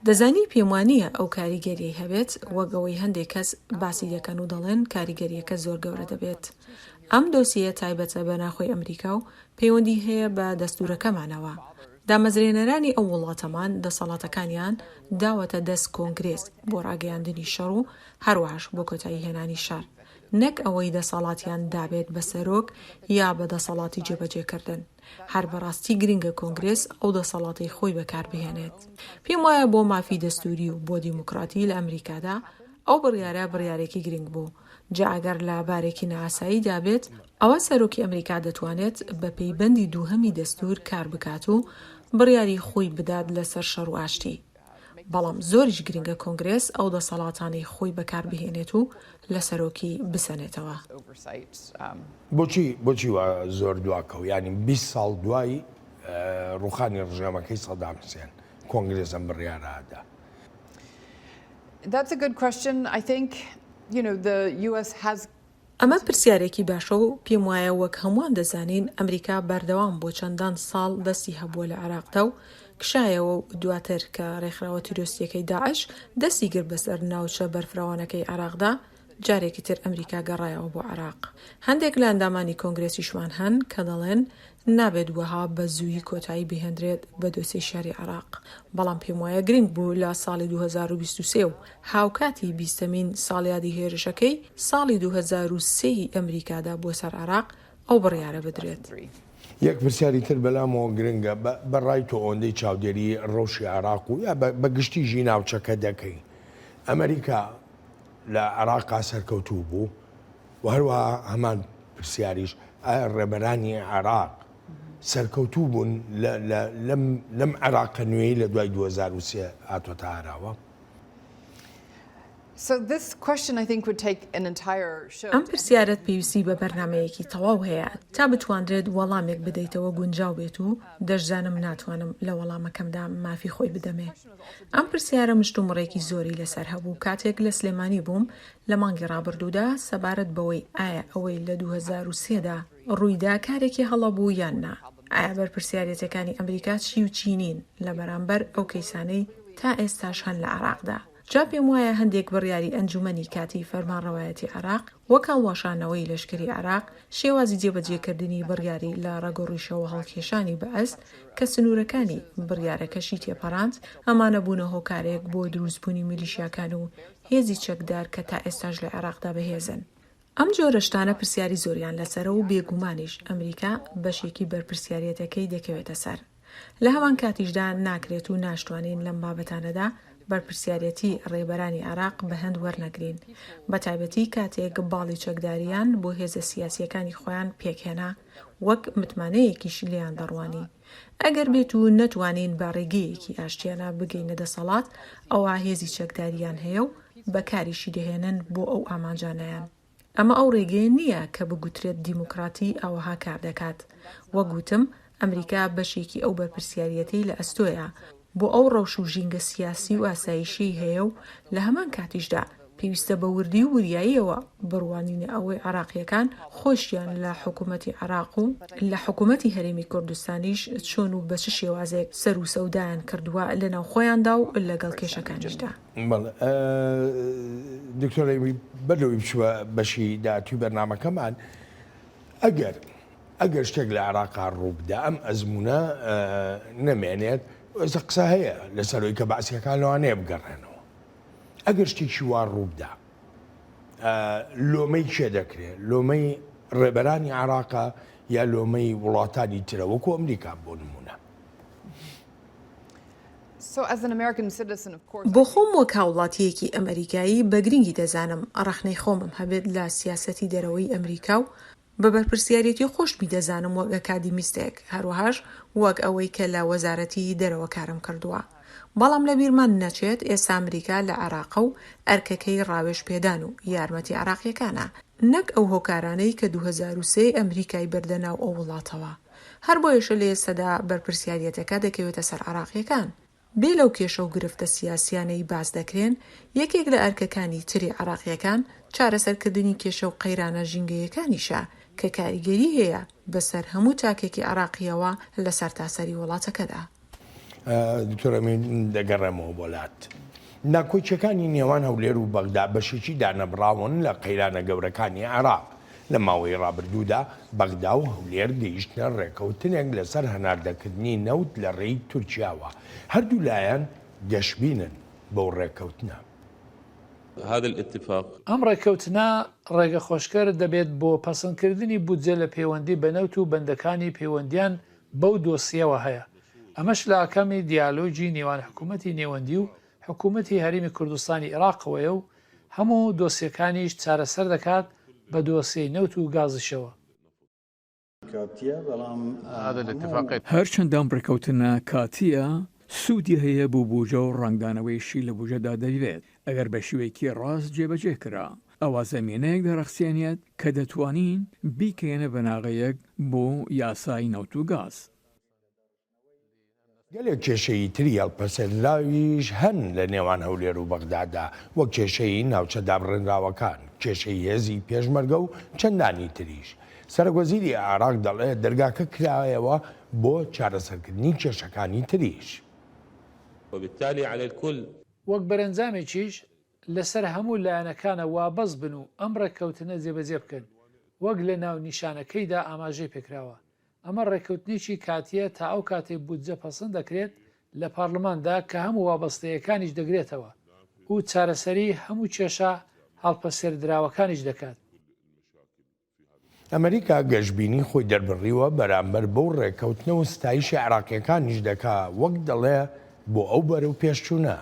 Speaker 5: دەزانی پێم وانییە ئەو کاریگەری هەبێت وەگەوەی هەندێک کەس باسی دەکەن و دەڵێن کاریگەریەکە زۆر گەورە دەبێت. ئەم دۆسیە تایبەتە بە ناخۆی ئەمریکا و پەیوەندی هەیە بە دەستوورەکەمانەوە. دامەزرێنەرانی ئەو وڵاتەمان دەسەڵاتەکانیان داوەتە دەست کۆنگرێز بۆ ڕاگەیاندنی شەڕ و هەروەهاش بۆ کۆتایی هێنانی شەڕ، نەک ئەوەی دەسەڵاتیان دابێت بە سەرۆک یا بە دەسەڵاتی جێبەجێکردن. هەر بەڕاستی گرنگە کۆنگرێس ئەو دەسەڵاتی خۆی بەکاربهێنێت. پێم وایە بۆ مافی دەستوری و بۆ دیموکراتی لە ئەمریکادا ئەو بڕیارێکی گرنگ بوو. جا ئەگەر لە بارێکی ناسایی دابێت، ئەوە سەرۆکی ئەمریکا دەتوانێت بە پەیبەندی دووهەمی دەستور کار بکات و بڕیاری خۆی بدات لەسەر شەڕ و ئاشتی. بەڵام زۆریش گرنگە کۆنگرێس ئەو دەسەڵاتانی خۆی بەکاربهێنێت و لە سەرۆکی بسەنێتەوە.
Speaker 1: بۆچی وە زۆر دواکەوت، ینی 20 ساڵ دوای ڕوخانی ڕژێمەکەی سەدام حوسێن کۆنگرێز ئەم بڕیارەدا؟
Speaker 4: That's a good question. I think, the US has
Speaker 5: ئەمە پرسیارێکی باشە و پێم وایە وەک هەمووان دەزانین ئەمریکا بەردەوام بۆ چەندان ساڵ دەستی هەبووە لە عێراقدا و کشایەوە و دواتر کە ڕێکخراوە تیرۆستیەکەی داعش دەستی گرت بەسەر ناوچە بەرفراوانەکەی عێراقدا جارێکی تر ئەمریکا گەڕایەوە بۆ عێراق. هەندێک لە ئەندامانی کۆنگرێسیشمان هەن کە دەڵێن نابێت وەها بە زوویی کۆتایی بهێنرێت بە دۆسەی شاری عێراق. بەڵام پێم وایە گرنگ بوو لە ساڵی 2023 و هاوکاتی 20مین ساڵیادی هێرشەکەی ساڵی 2023 ئەمریکادا بۆ سەر عێراق ئەو بڕیارە بدرێت.
Speaker 1: یەک پرسیاری تر بەلامەوە گرنگە بەڕای تۆ ئەوەندەی چاودێری ڕۆژی عێراق و یا بەگشتیژی ناوچەکە دەکەی. ئەمریکا لە عێراقا سەرکەوتوو بوو و هەروەها هەمان پرسیاریش ئایا ڕێبەرانی عێراق سەرکەوتوو بوون لەم عێراقە نوێی لە دوای 2023 هاتوۆتە ئاراوە؟
Speaker 5: ئەم پرسیارەت پێویستی بە بەرنامەیەکی تەواو هەیە تا بتوانرێت وەڵامێک بدەیتەوە گونجاو بێت و دەشزانم ناتوانم لە وەڵامەکەمدا مافی خۆی بدەمێ. ئەم پرسیارە مشتومڕێکی زۆری لەسەر هەبوو کاتێک لە سلێمانی بووم لە مانگی ڕابردوودا سەبارەت بەوەی ئایا ئەوەی لە 2023دا ڕوویدا کارێکی هەڵەبوو یان نا. ئایا بەرپرسیارەتەکانی ئەمریکا چی و چی نین لە بەرامبەر ئەو کەیسانەی تا ئێستاش هەن لە عێراقدا. جا پێم وایە هەندێک بڕیاری ئەنجومەنی کاتی فەرمانڕەوایەتی عێراق وەک هەڵواشانەوەی لەشکری عێراق شێوازی جێبەجێکردنی بڕیاری لە ڕێگەڕیشەوە هەڵکێشانی بەئەس کە سنوورەکانی بڕیارەکەشی تێپەڕاند ئەمانە بوونە هۆکارێک بۆ دروستبوونی میلیشیاکان و هێزی چەکدار کە تا ئێستاش لە عێراقدا بەهێزن. ئەم جۆرە شتانە پرسیاری زۆریان لەسەرە و بێگومانیش ئەمریکا بەشێکی بەرپرسیارەتەکەی دەکەوێتە سەر. لە هەمان کاتیشدا ناکرێت و ناشتوانین لەم بابەتانەدا بەرپرسیارەتی ڕێبەرانی عێراق بە هەند وەرنەگرین بە تایبەتی کاتێک باڵی چەکداریان بۆ هێزە سیاسیەکانی خۆیان پێکهێنا وەک متمانەیەکیش لیان دەڕوانی. ئەگەر بێت و نەتوانین بە ڕێگەیەکی ئاشتیانە بگەینە دەسەڵات ئەوە هێزی چەکداریان هەیە و بەکاریشی دەهێنن بۆ ئەو ئامانجانەیان. ئەمە ئەو ڕێگەیە نییە کە بگوترێت دیموکراتی ئەوەها کار دەکات. وەگوتم ئەمریکا بەشێکی ئەو بەرپرسیارەتەی لە ئەستۆیە بۆ ئەو ڕەوش و ژینگە سیاسی و ئاسایشی هەیە و لە هەمان کاتیشدا پێویستە بە وردی و وریاییەوە بڕوانینە ئەوەی عێراقیەکان خۆشیان لە حکوومەتی عێراق و لە حکوومەتی هەرێمی کوردستانیش چۆن و بە چ شێوازێک سەر و سەودایان کردووە لە ناو خۆیاندا و لەگەڵ کێشەکانیشدا.
Speaker 1: دکتۆرێمی بەرەوەی بچووە بەشی داهاتووی بەرنامەکەمان ئەگەر شتێک لە عێراقا ڕوو بدە ئەم ئەزمونە نەمێنێت ئێستا قسە هەیە لەسەرەوەی کە باسیەکان لەوانەیە بگەڕێنەوە. ئەگەر شتێکی وا ڕووبدا لۆمەی کێ دەکرێت؟ لۆمەی ڕێبەرانی عێراقا یا لۆمەی وڵاتانی ترە وەکو ئەمریکا بۆ نمونە؟
Speaker 5: بۆ خۆم وەک هاوڵاتیەکی ئەمریکایی بە گرنگی دەزانم ڕەخنەی خۆمم هەبێت لە سیاسەتی دەرەوەی ئەمریکا و بە بەرپرسیارەتی خۆشمی دەزانم وەک ئەکادیمیستێک هەروەهاش وەک ئەوەی کە لە وەزارەتی دەرەوە کارم کردووە. بەڵام لە بیرمان نەچێت ئێستا ئەمریکا لە عێراق و ئەرکەکەی ڕاوێژ پێدان و یارمەتی عێراقیەکانە نەک ئەو هۆکارانەی کە 2023 ئەمریکای بردەناو ئەو وڵاتەوە. هەر بۆیەشە لە ئێستادا بەرپرسیارەتەکە دەکەوێتە سەر عێراقیەکان. بێ لەو کێشە و گرفتە سیاسیانەی باز دەکرێن یەکێک لە ئەرکەکانی تری عێراقیەکان چارەسەرکردنی کێشە و قەیرانە ژینگەیەکانیشە کە کاریگەری هەیە بەسەر هەموو تاکێکی عێراقیەوە لە سەرتاسەری وڵاتەکەدا.
Speaker 1: دکتۆرەمی دەگەڕێمەوە بۆلات. ناکۆچەکانی نێوان هەولێر و بەغدا بەشێکی دانەبراون لە قەیرانە گەورەکانی عێراق. لە ماوەی ڕابردوودا بەغدا و هەولێر گەیشتنە ڕێکەوتنێک لەسەر هەناردەکردنی نەوت لە ڕێی تورکیاوە. هەردوو لایەن گەشببینن بەو ڕێکەوتنە.
Speaker 7: ئەم ڕێکەوتنە ڕێگە خۆشکەر دەبێت بۆ پەسەندکردنی بودجێ لە پەیوەندی بە نەوت و بەندەکانی پەیوەندیان بەو دۆسیەوە هەیە. ئەمەش لە ئاکامی دیالۆجی نێوان حکوومەتی نێوەندی و حکوومەتی هەرێمی کوردستانی عێراقەوەیە و هەموو دۆسیەکانیش چارەسەر دەکات بە دۆسیەی نەوت و گازشەوە.
Speaker 8: هەرچەندەم ڕێکەوتنە کاتیە سوودی هەیە بوو بوجە و ڕنگدانەوەیشی لە بوجەدا دەوێت ئەگەر بە شێوەیەکی ڕاست جێبەجێ کرا. ئەوە زەمینەیەک دەرەخسیێنێت کە دەتوانین بیکەێنە بەناغەیەک بۆ یاسای نەوت و گاز.
Speaker 1: گەلێک کێشەی تری هەڵپەسەردراویش هەن لە نێوان هەولێر و بەغدادا وەک کێشەی ناوچە دابڕێنراوەکان کێشەی هێزی پێشمەرگە و چەندانی تریش. سەرۆکوەزیری عێراق دەڵێ دەرگاکە کرایەوە بۆ چارەسەرکردنی کێشەکانی تریش.
Speaker 7: وەک بەرەنجامێکیش لەسەر هەموو لایەنەکانە وابەز بن و ئەم ڕێککەوتنە جێبەجێ بکەن وەک لە ناو نیشانەکەیدا ئاماژەی پێکراوە. ئەمە ڕێککەوتنێکی کاتیە تا ئەو کاتێک بودجە پەسەند دەکرێت لە پارلماندا کە هەموو وابەستەیەکانیش دەگرێتەوە و چارەسەری هەموو کێشە هەڵپەسێردراوەکانیش دەکات.
Speaker 1: ئەمریکا گەشتبینی خۆی دەربڕیوە بەرامبەر بەو ڕێککەوتنە و ستایشی عێراقیەکانیش دەکا وەک دەڵێ بۆ ئەو بەرەو پێشچوونە.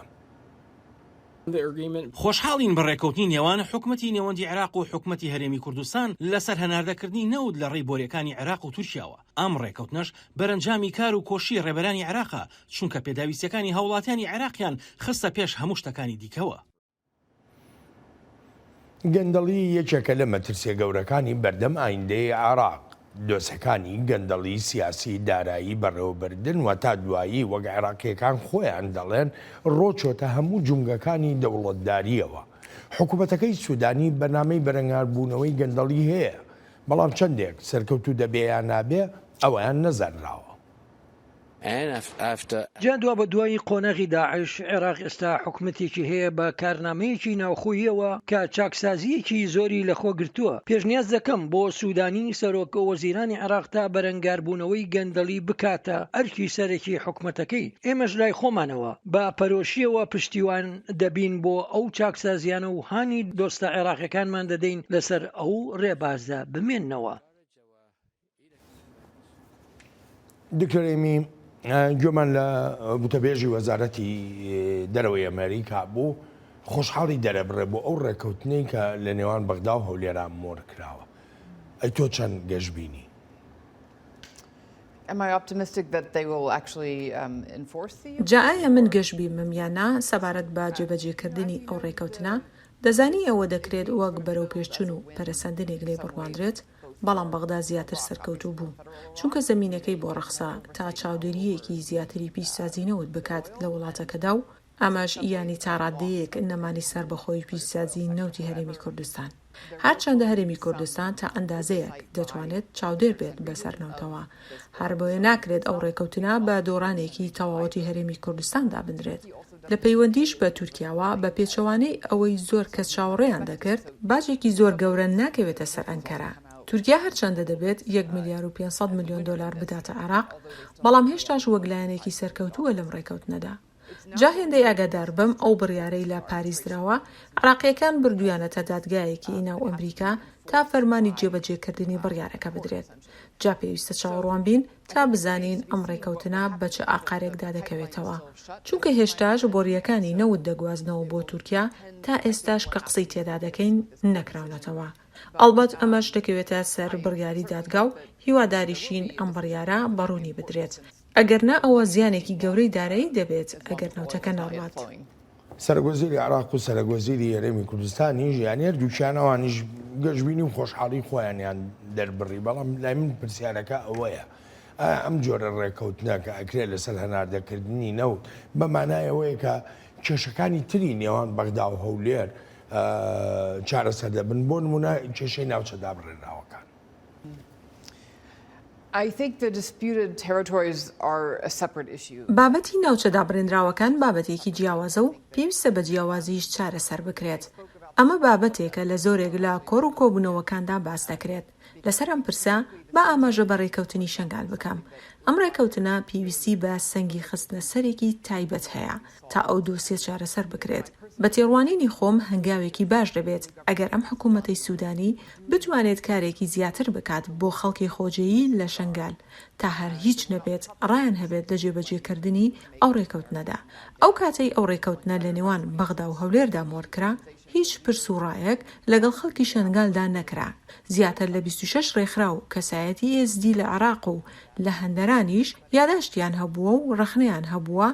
Speaker 3: خۆشحاڵین بە ڕێککەوتنی نێوان حکومەتی نێوەندی عێراق و حکومەتی هەرێمی کوردستان لەسەر هەناردەکردنی نەود لە ڕێی بۆریەکانی عێراق و تورکیاوە. ئەم ڕێککەوتنەش بەرەنجامی کار و کۆشی ڕێبەرانی عێراقە چونکە پێداویستەکانی هاوڵاتیانی عێراقیان خستە پێش هەموو شتەکانی دیکەوە.
Speaker 1: گەندەڵی یەکێکە لە مەترسیە گەورەکانی بەردەم ئایندەی عێراق. دۆسەکانی گەندەڵی سیاسی دارایی بەڕێوەبردن و تا دوایی وەک عێراقیەکان خۆیان دەڵێن ڕۆچۆتە هەموو جونگەکانی دەوڵەتداریەوە. حکوومەتەکەی سوودانی بەنامەی بەرەنگاربوونەوەی گەندەڵی هەیە بەڵام چەندێک سەرکەوتو دەبێیان نابێ ئەویان نەزانراوە.
Speaker 6: جا دوا بە دوایی قۆنەغی داعش عێراق ئێستا حکومەتێکی هەیە بە کارنامەیەکی ناوخۆییەوە کە چاکسازیەکی زۆری لەخۆ گرتووە. پێشنیاز دەکەم بۆ سوودانی سەرۆکە وەزیرانی عێراق تا بەرەنگاربوونەوەی گەندەڵی بکاتە ئەرکی سەرەکی حکومەتەکەی. ئێمەش لای خۆمانەوە بە پەرۆشیەوە پشتیوان دەبین بۆ ئەو چاکسازیانە و هانی دۆستە عێراقیەکانمان دەدەین لەسەر ئەو ڕێبازدا بمێننەوە.
Speaker 1: دکتۆرێمی گوێمان لە وتەبێژی وەزارەتی دەرەوەی ئەمریکا بوو خۆشحاڵی دەرەبڕێ بۆ ئەو ڕێککەوتنەی کە لە نێوان بەغدا و هەولێران مۆر کراوە. ئەی تۆ چەند گەشتبینی؟
Speaker 5: جا ئایا من گەشتبینم یاننا سەبارەت بە جێبەجێکردنی ئەو ڕێککەوتنە دەزانی ئەوە دەکرێت وەک بەرەو پێشچوون و پەرەسەندنێک لێ بڕواندرێت بەڵام بەغدا زیاتر سەرکەوتوو بوو چونکە زەمینەکەی بۆ ڕەخسا تا چاودێریەکی زیاتری پیشسازینەوت بکات لە وڵاتەکەدا و ئەمەش یانی تاڕادەیەک نەمانی سەر بەخۆی پیشسازی نەوتی هەرێمی کوردستان. هەرچەندە هەرێمی کوردستان تا ئەندازەیەک دەتوانێت چاودێر بێت بەسەر نەوتەوە هەر بۆیە ناکرێت ئەو ڕێککەوتنە بە دۆڕانێکی تەواوەتی هەرێمی کوردستاندا بندرێت. لە پەیوەندیش بە تورکیاوە بە پێچەوانەی ئەوەی زۆر کەس چاوەڕێیان دەکرد باجێکی زۆر گەورە ناکەوێتە سەر ئەنکەرە. تورکیا هەرچەندە دەبێت 1.5 ملیۆن دلار بداتە عێراق بەڵام هێشتاش وەک لایەنێکی سەرکەوتووە لەم ڕێککەوتنەدا. جا هێندەی ئاگادار بم ئەو بڕیارەی لە پاریس درراوە عێراقیەکان بردویانەتە دادگایەکی ناو ئەمریکا تا فەرمانی جێبەجێکردنی بڕیارەکە بدرێت. جا پێویستە چاوەڕوان بین تا بزانین ئەم ڕێککەوتنە بە چه ئاقارێکدا دەکەوێتەوە چونکە هێشتاش بۆریەکانی نەوت دەگوازنەوە بۆ تورکیا تا ئێستاش کە قسەی تێدا دەکەین نەکراونەتەوە. ئەڵبەت ئەمەش دەکەوێتە سەر بڕیاری دادگا و هیواداریشین ئەم بڕیارە بەڕوونی بدرێت. ئەگەرنا ئەوە زیانێکی گەورەی دارایی دەبێت ئەگەر نەوتەکە ناڕات.
Speaker 1: سەرۆکوەزیری عێراق و سەرۆکوەزیری هەرێمی کوردستانیش یانێر دووچیانەوانیش گەشتبینی و خۆشحاڵی خۆیانیان دەربڕی بەڵام لای من پرسیارەکە ئەوەیە ئەم جۆرە ڕێککەوتنە کە ئەکرێت لەسەر هەناردەکردنی نەوت بە مانایەوەیە کە کێشەکانی تری نێوان بەغدا و هەولێر چارەسەر دەبن بۆ نمونە کێشەی ناوچە دابڕێنراوەکان.
Speaker 5: بابەتی ناوچە دابڕێنراوەکان بابەتێکی جیاوازە و پێویستە بە جیاوازیش چارەسەر بکرێت. ئەمە بابەتێکە لە زۆرێک لە کۆڕ و کۆبوونەوەکاندا باس دەکرێت. لەسەر ئەم پرسە با ئاماژە بە ڕێککەوتنی شنگال بکەم. ئەم ڕێککەوتنە پێویستی بە سەنگی خستنە سەرێکی تایبەت هەیە تا ئەو دۆسیە چارەسەر بکرێت. بە تێڕوانینی خۆم هەنگاوێکی باش دەبێت ئەگەر ئەم حکوومەتەی سوودانی بتوانێت کارێکی زیاتر بکات بۆ خەڵکی خۆجێیی لە شنگال تا هەر هیچ نەبێت ڕایان هەبێت لە جێبەجێکردنی ئەو ڕێککەوتنەدا. ئەو کاتەی ئەو ڕێککەوتنە لە نێوان بەغدا و هەولێردا مۆرکرا هیچ پرس و ڕایەک لەگەڵ خەڵکی شنگالدا نەکرا. زیاتر لە 26 ڕێکخرا و کەسایەتی ئێسD لە عێراق و لە هەندەرانیش یاداشتیان هەبووە و ڕەخنەیان هەبووە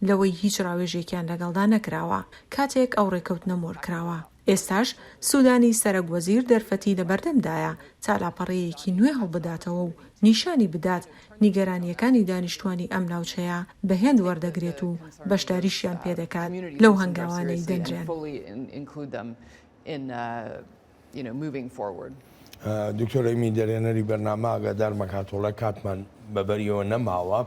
Speaker 5: لەوەی هیچ ڕاوێژێکیان لەگەڵدا نەکراوە کاتێک ئەو ڕێککەوتنە مۆرکراوە. ئێستاش سوودانی سەرۆکوەزیر دەرفەتی لە بەردەمدایە تا لاپەڕەیەکی نوێ هەڵبداتەوە و نیشانی بدات نیگەرانیەکانی دانیشتوانی ئەم ناوچەیە بەهێند وەردەگرێت و بەشداریشیان پێدەکات لەو هەنگاوانەی دەنجێن.
Speaker 1: دکتۆر ئەمی دەرێنەری بەرنامە ئاگادار مەکاتۆڵە کاتمان بەبەریەوە نەماوە.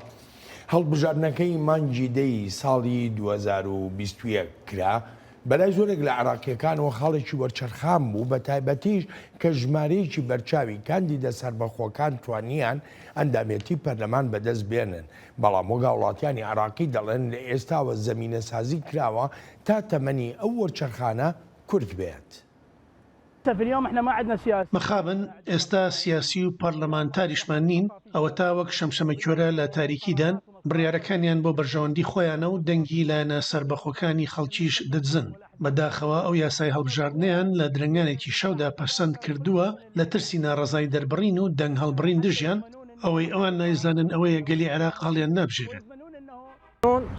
Speaker 1: هەڵبژاردنەکەی مانگی دەی ساڵی 2021 کرا بەلای زۆرێک لە عێراقیەکانەوە خاڵێکی وەرچەرخان بوو بە تایبەتیش کە ژمارەیەکی بەرچاوی کاندیدە سەربەخۆکان توانیان ئەندامەتی پەرلەمان بەدەست بێنن، بەڵام وەگا وڵاتیانی عێراقی دەڵێن لە ئێستاوە زەمینە سازی کراوە تا تەمەنی ئەو وەرچەرخانە کورت بێت.
Speaker 2: مەخابن ئێستا سیاسی و پەرلەمانتاریشمان نین، ئەوە تا وەک شەمشەمەکوێرە لە تاریکیدان بڕیارەکانیان بۆ بەرژەوەندی خۆیانە و دەنگی لایەنە سەربەخۆکانی خەڵکیش دەدزن. بەداخەوە ئەو یاسای هەڵبژاردنیان لە درنگانێکی شەودا پەسەند کردووە لە ترسی ناڕەزای دەربڕین و دەنگ هەڵبڕین دژیان ئەوەی ئەوان نایزانن ئەوەیە گەلی عێراق هەڵیان نابژێرێت.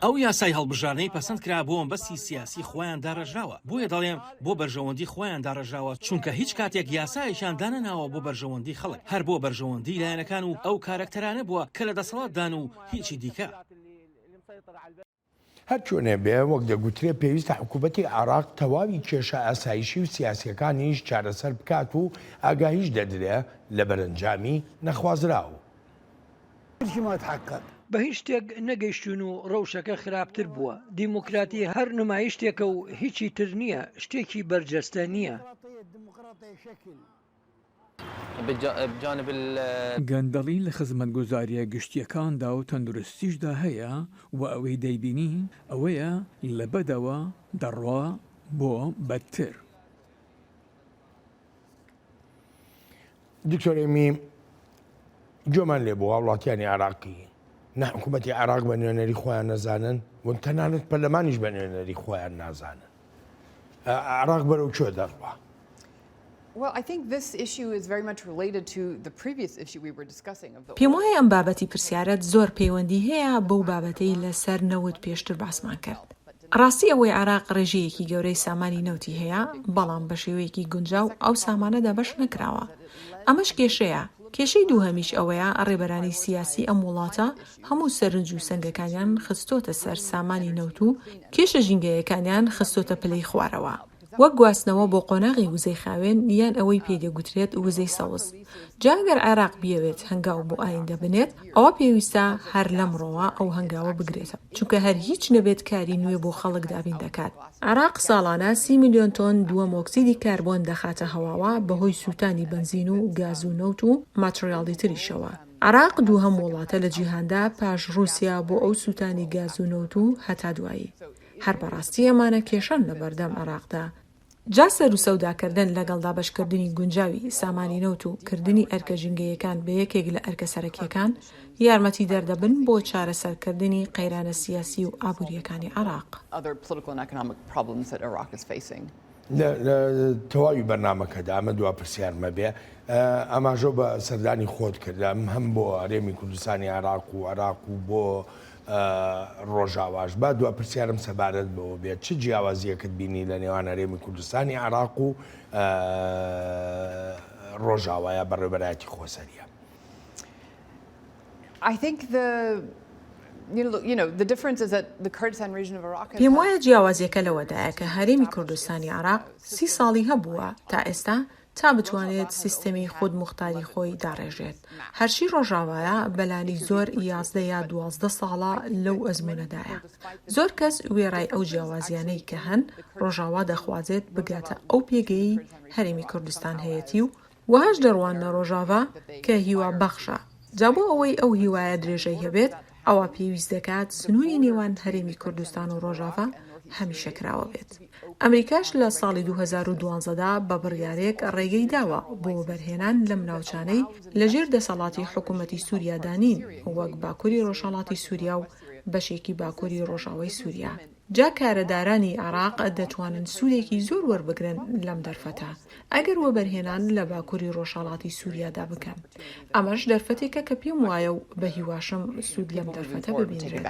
Speaker 3: ئەو یاسای هەڵبژاردنەی پەسەند کرا بۆ ئەمبەستی سیاسی خۆیان داڕژاوە، بۆیە دەڵێم بۆ بەرژەوەندی خۆیان داڕژاوە، چونکە هیچ کاتێک یاسایشان دانەناوە بۆ بەرژەوەندی خەڵک، هەر بۆ بەرژەوەندی لایەنەکان و ئەو کارەکتەرانە بووە کە لە دەسەڵاتدان و هیچی دیکە.
Speaker 1: هەر چۆنێ بێ وەک دەگوترێ پێویستە حکوومەتی عێراق تەواوی کێشە ئاسایشی و سیاسیەکانیش چارەسەر بکات و ئاگاهیش دەدرێ لە بەرەنجامی نەخوازراو.
Speaker 6: بە هیچ شتێک نەگەیشتون و ڕەوشەکە خراپتر بووە. دیموکراتی هەر نمایشتێکە و هیچی تر نییە، شتێکی بەرجەستە نییە.
Speaker 8: گەندەڵی لە خزمەتگوزاریە گشتیەکاندا و تەندروستیشدا هەیە و ئەوەی دەیبینی ئەوەیە لە بەدەوە دەڕوا بۆ بەدتر.
Speaker 1: دکتۆرێمی جۆمان لێ بۆ وڵاتیانی عێراقی نە حکوومەتی عێراق بە نوێنەری خۆیان نەزانن و تەنانەت پەرلەمانیش بە نوێنەری خۆیان نازانن. عێراق بەرەو چۆ دەڕوا؟
Speaker 5: پێم وایە ئەم بابەتی پرسیارەت زۆر پەیوەندی هەیە بەو بابەتەی لەسەر نەوت پێشتر باسمان کرد. ڕاستی ئەوەی عێراق ڕێژەیەکی گەورەی سامانی نەوتی هەیە، بەڵام بە شێوەیەکی گونجاو ئەو سامانەدا بەش نەکراوە. ئەمەش کێشەیە. کێشەی دووهەمیش ئەوەیە ڕێبەرانی سیاسی ئەم وڵاتە هەموو سەرنج و سەنگەکانیان خستۆتە سەر سامانی نەوت و کێشە ژینگەیەکانیان خستۆتە پلەی خوارەوە. وەک گواستنەوە بۆ قۆناغی وزەی خاوێن یان ئەوەی پێدەگوترێت وزەی سەوز. جاگەر عێراق بیەوێت هەنگاو بۆ ئایندە بنێت، ئەوە پێویستە هەر لەمڕۆوە ئەو هەنگاوە بگرێتە، چونکە هەر هیچ نەبێت کاری نوێ بۆ خەڵک دابین دەکات. عێراق ساڵانە 30 میلیۆن تۆن دووەم ئۆکسیدی کاربۆن دەخاتە هەواوە بەهۆی سووتانی بنزین و گاز و نەوت و ماتریاڵی تریشەوە. عێراق دووهەم وڵاتە لە جیهاندا پاش رووسیا بۆ ئەو سووتانی گاز و نەوت و هەتا دوایی. هەر بەڕاستی ئەمانە کێشەن لە بەردەم عێراقدا. جا سەر و سەوداکردن لەگەڵ دابەشکردنی گونجاوی سامانی نەوت و کردنی ئەرکە ژینگەیەکان بە یەکێک لە ئەرکە سەرەکیەکان یارمەتی دەردەبن بۆ چارەسەرکردنی قەیرانە سیاسی و ئابوووریەکانی عێراق.
Speaker 1: تەواوی بەرنامەکەدا ئەمە دوا پرسیارمە بێ ئەماژۆ بە سەردانی خۆت کردم هەم بۆ هەرێمی کوردستانی عێراق و عێراق و بۆ ڕۆژاواش با دوا پرسیارم سەبارەت بەوە بێت چ جیاوازیەکەت بینی لە نێوان هەرێمی کوردستانی عێراق و ڕۆژاوایە بەڕێوەبەرایەتی خۆسەریە؟
Speaker 5: پێم وایە جیاوازیەکە لەوەدایە کە هەرێمی کوردستانی عێراق 30 ساڵی هەبووە تا ئێستا تا بتوانێت سیستەمی خودموختاری خۆی داڕێژێت. هەرچی ڕۆژاوایە بەلانی زۆر 11 یا 12 ساڵە لەو ئەزمونەدایە. زۆر کەس وێڕای ئەو جیاوازیانەی کە هەن ڕۆژاوا دەخوازێت بگاتە ئەو پێگەی هەرێمی کوردستان هەیەتی و وهاش دەڕوان لە ڕۆژاوا کە هیوا بەخشە. جا بۆ ئەوەی ئەو هیوایە درێژەی هەبێت ئەوە پێویست دەکات سنووری نێوان هەرێمی کوردستان و ڕۆژاوا هەمیشە کراوە بێت. ئەمریکاش لە ساڵی 2012دا بە بڕیارێک ڕێگەی داوە بۆ بەرهێنان لەم ناوچانەی لەژێر دەسەڵاتی حکوومەتی سووریا دانین وەک باکووری ڕۆژهەڵاتی سووریا و بەشێکی باکووری ڕۆژاوای سووریا. جا کارەدارانی عێراق دەتوانن سوودێکی زۆر وەربگرن لەم دەرفەتە ئەگەر وە بەرهێنان لە باکووری ڕۆژهەڵاتی سووریادا بکەن. ئەمەش دەرفەتێکە کە پێم وایە و بە هیواشم سوود لەم دەرفەتە ببینرێت.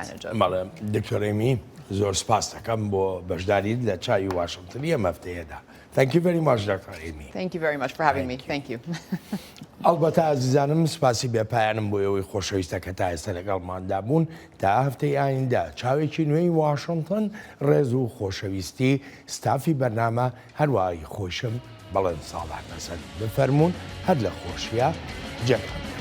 Speaker 1: دکتۆرێمی زۆر سپاس دەکەم بۆ بەشداریت لە چاوی واشنگتنی ئەم هەفتەیەدا. Thank you very much, Dr. Amy.
Speaker 4: Thank you very much for having me. Thank you.
Speaker 1: ئەڵبەتە ئازیزانم سپاسی بێپایانم بۆ ئەوەی خۆشەویستە کە تا ئێستا لەگەڵماندا بوون تا هەفتەی ئایندا چاوێکی نوێی واشنگتن ڕێز و خۆشەویستی ستافی بەرنامە هەروایی خۆشم بەڵێن ساڵات بەسەر بفەرمونون هەر لە خۆشیە جەکەم.